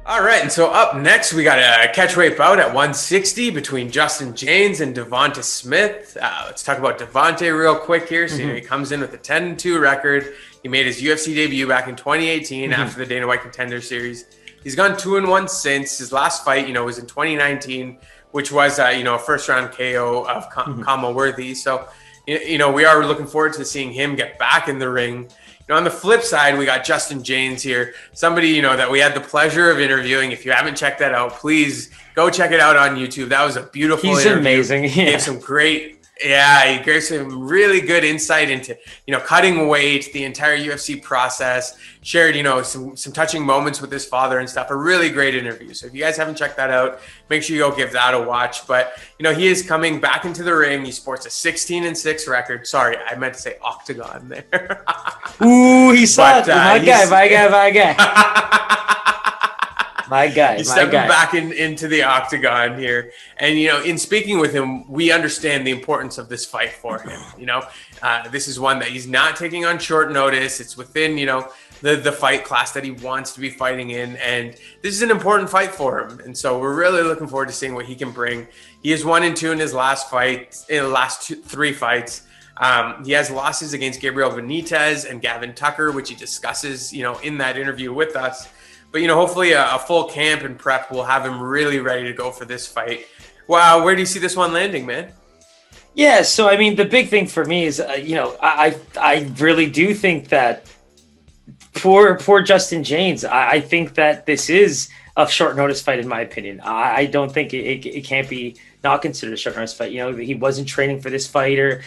All right, and so up next, we got a catchweight bout at 160 between Justin Jaynes and Devonte Smith. Let's talk about Devonte real quick here. So, he comes in with a 10-2 record. He made his UFC debut back in 2018 after the Dana White Contender Series. He's gone 2-1 since. His last fight, was in 2019, which was, a first-round KO of Khama Worthy. So, we are looking forward to seeing him get back in the ring. On the flip side, we got Justin Jaynes here, somebody, that we had the pleasure of interviewing. If you haven't checked that out, please go check it out on YouTube. That was a beautiful interview. He's amazing. He gave some he gave some really good insight into, cutting weight, the entire UFC process, shared, some touching moments with his father and stuff. A really great interview. So if you guys haven't checked that out, make sure you go give that a watch. But, he is coming back into the ring. He sports a 16-6 record. Sorry, I meant to say Octagon there. Ooh, he sucked. My guy. My guy. He's stepping back into the Octagon here. And, in speaking with him, we understand the importance of this fight for him. This is one that he's not taking on short notice. It's within, the fight class that he wants to be fighting in. And this is an important fight for him. And so we're really looking forward to seeing what he can bring. He is 1-2 in his last fight, in the last three fights. He has losses against Gabriel Benitez and Gavin Tucker, which he discusses, in that interview with us. But, hopefully a full camp and prep will have him really ready to go for this fight. Wow, where do you see this one landing, man? Yeah, so, the big thing for me is, I really do think that poor Justin Jaynes, I think that this is a short notice fight, in my opinion. I don't think it can't be not considered a short notice fight. He wasn't training for this fighter.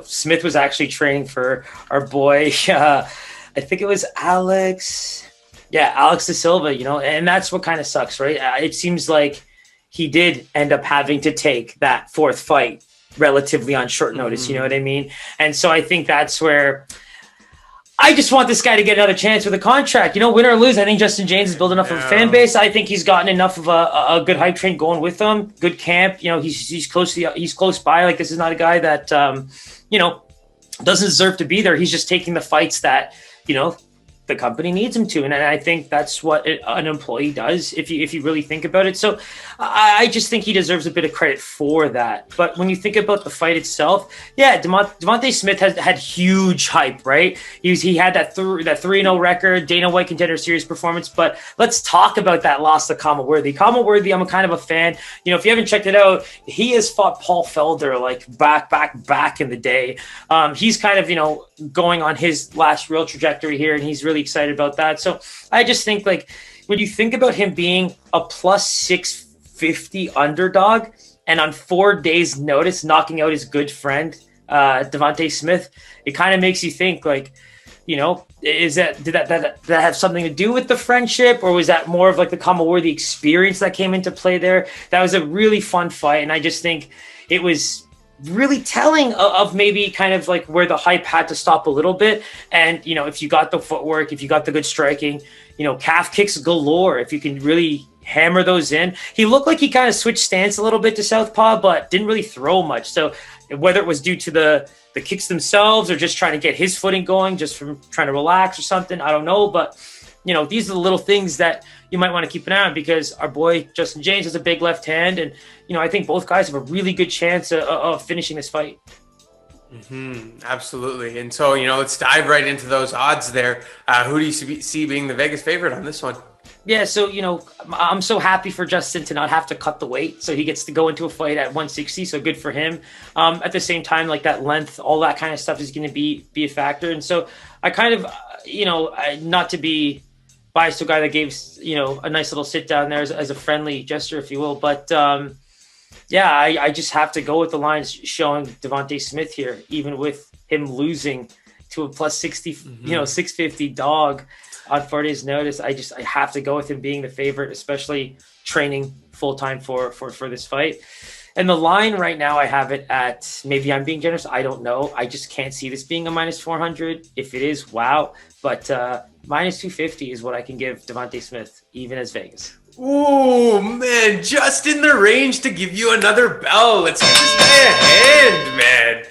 Smith was actually training for our boy, I think it was Alex De Silva, and that's what kind of sucks, right? It seems like he did end up having to take that fourth fight relatively on short notice, you know what I mean? And so I think that's where I just want this guy to get another chance with a contract. Win or lose, I think Justin Jaynes has built enough of a fan base. I think he's gotten enough of a good hype train going with him. Good camp. He's close by. Like, this is not a guy that doesn't deserve to be there. He's just taking the fights that the company needs him to, and I think that's what an employee does if you really think about it. So I just think he deserves a bit of credit for that. But when you think about the fight itself, Devonte Smith has had huge hype, right? He had that 3-0 record, Dana White Contender Series performance. But let's talk about that loss to Khama Worthy. Khama Worthy, I'm a kind of a fan. If you haven't checked it out, he has fought Paul Felder like back in the day. He's kind of going on his last real trajectory here, and he's really excited about that. So I just think, like, when you think about him being a plus 650 underdog and on 4 days notice knocking out his good friend Devonte Smith, it kind of makes you think, like, did that have something to do with the friendship, or was that more of like the Khama Worthy experience that came into play there? That was a really fun fight, and I just think it was really telling of maybe kind of like where the hype had to stop a little bit. And, if you got the footwork, if you got the good striking, calf kicks galore, if you can really hammer those in. He looked like he kind of switched stance a little bit to southpaw, but didn't really throw much. So whether it was due to the kicks themselves or just trying to get his footing going, just from trying to relax or something, I don't know. But, these are the little things that you might want to keep an eye on, because our boy Justin Jaynes has a big left hand, and I think both guys have a really good chance of finishing this fight. Absolutely. And so let's dive right into those odds there. Who do you see being the Vegas favorite on this one? Yeah, so I'm so happy for Justin to not have to cut the weight, so he gets to go into a fight at 160. So good for him. At the same time, like, that length, all that kind of stuff is going to be a factor. And so I kind of not to be biased to a guy that gave a nice little sit down there as a friendly gesture, if you will, but I just have to go with the lines showing Devonte Smith here, even with him losing to a plus 60 650 dog on 4 days notice. I have to go with him being the favorite, especially training full time for this fight. And the line right now, I have it at, maybe I'm being generous, I don't know. I just can't see this being a minus 400. If it is, wow. But minus 250 is what I can give Devonte Smith, even as Vegas. Ooh, man, just in the range to give you another bell. Let's give this guy a hand, man.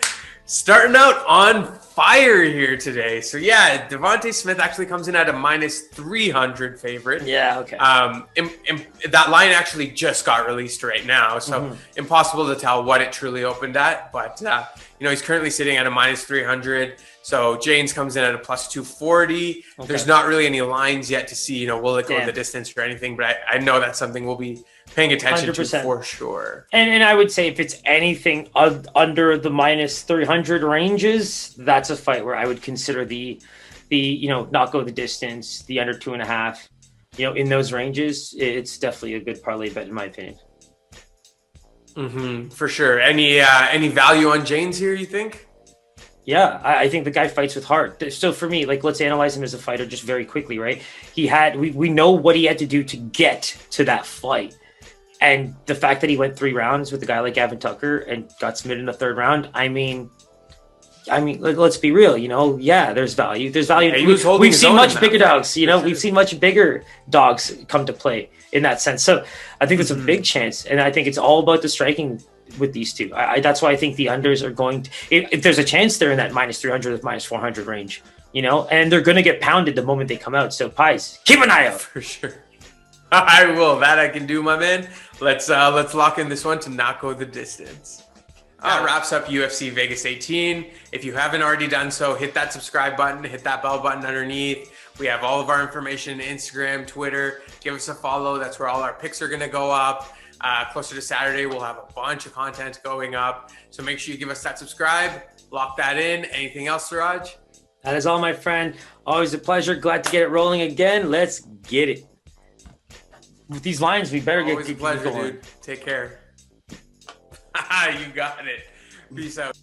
Starting out on fire here today. So yeah, Devonte Smith actually comes in at a minus 300 favorite. Yeah, okay. That line actually just got released right now, so impossible to tell what it truly opened at. But he's currently sitting at a minus 300. So Jaynes comes in at a plus 240. Okay. There's not really any lines yet to see, will it go the distance or anything, but I know that's something we'll be paying attention 100%. To for sure. And I would say if it's anything under the minus 300 ranges, that's a fight where I would consider the not go the distance, the under 2.5, in those ranges, it's definitely a good parlay bet in my opinion. For sure. Any value on Jaynes here, you think? Yeah, I think the guy fights with heart. So for me, let's analyze him as a fighter just very quickly, right? We know what he had to do to get to that fight. And the fact that he went 3 rounds with a guy like Gavin Tucker and got submitted in the 3rd round, I mean, let's be real, there's value. There's value. Yeah, we've seen much bigger dogs, we've seen much bigger dogs come to play in that sense. So I think it's a big chance. And I think it's all about the striking with these two. That's why I think the unders are going to, if there's a chance they're in that minus 300 with minus 400 range, and they're going to get pounded the moment they come out. So Pies, keep an eye out. For sure. I will. That I can do, my man. Let's lock in this one to not go the distance. That wraps up UFC Vegas 18. If you haven't already done so, hit that subscribe button, hit that bell button underneath. We have all of our information, Instagram, Twitter. Give us a follow. That's where all our picks are going to go up. Closer to Saturday, we'll have a bunch of content going up. So make sure you give us that subscribe, lock that in. Anything else, Siraj? That is all, my friend. Always a pleasure. Glad to get it rolling again. Let's get it. With these lines, we better Always a pleasure, dude. Take care. You got it. Peace out.